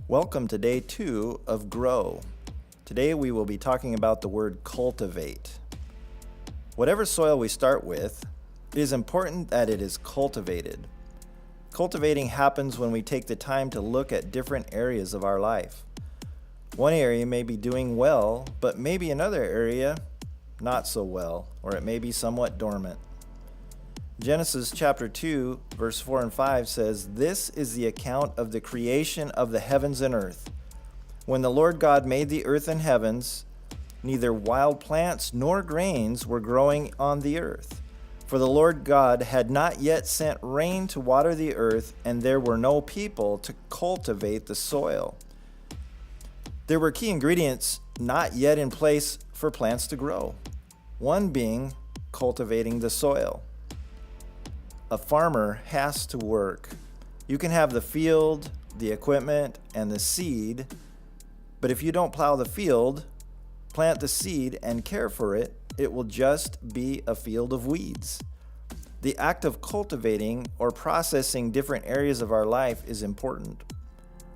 Welcome to day 2 of Grow. Today we will be talking about the word cultivate. Whatever soil we start with, it is important that it is cultivated. Cultivating happens when we take the time to look at different areas of our life. One area may be doing well, but maybe another area not so well, or it may be somewhat dormant. Genesis chapter 2, verse 4 and 5 says, "This is the account of the creation of the heavens and earth. When the Lord God made the earth and heavens, neither wild plants nor grains were growing on the earth. For the Lord God had not yet sent rain to water the earth, and there were no people to cultivate the soil." There were key ingredients not yet in place for plants to grow, one being cultivating the soil. A farmer has to work. You can have the field, the equipment, and the seed, but if you don't plow the field, plant the seed, and care for it, it will just be a field of weeds. The act of cultivating or processing different areas of our life is important,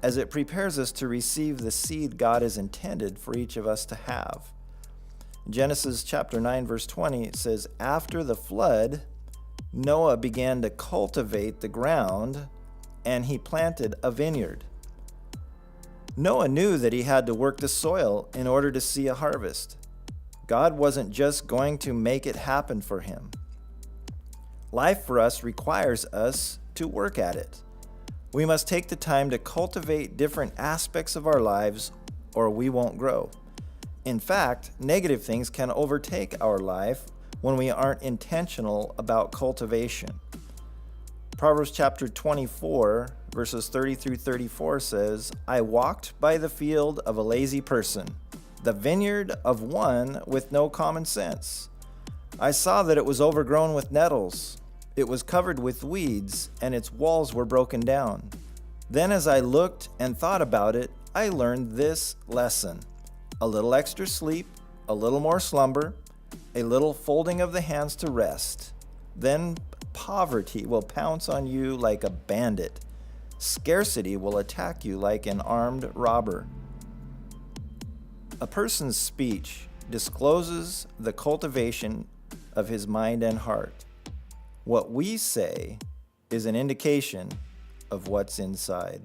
as it prepares us to receive the seed God has intended for each of us to have. Genesis chapter 9, verse 20 says, "After the flood, Noah began to cultivate the ground, and he planted a vineyard." Noah knew that he had to work the soil in order to see a harvest. God wasn't just going to make it happen for him. Life for us requires us to work at it. We must take the time to cultivate different aspects of our lives, or we won't grow. In fact, negative things can overtake our life when we aren't intentional about cultivation. Proverbs chapter 24, verses 30 through 34 says, "I walked by the field of a lazy person, the vineyard of one with no common sense. I saw that it was overgrown with nettles. It was covered with weeds, and its walls were broken down. Then as I looked and thought about it, I learned this lesson. A little extra sleep, a little more slumber, a little folding of the hands to rest. Then poverty will pounce on you like a bandit. Scarcity will attack you like an armed robber." A person's speech discloses the cultivation of his mind and heart. What we say is an indication of what's inside.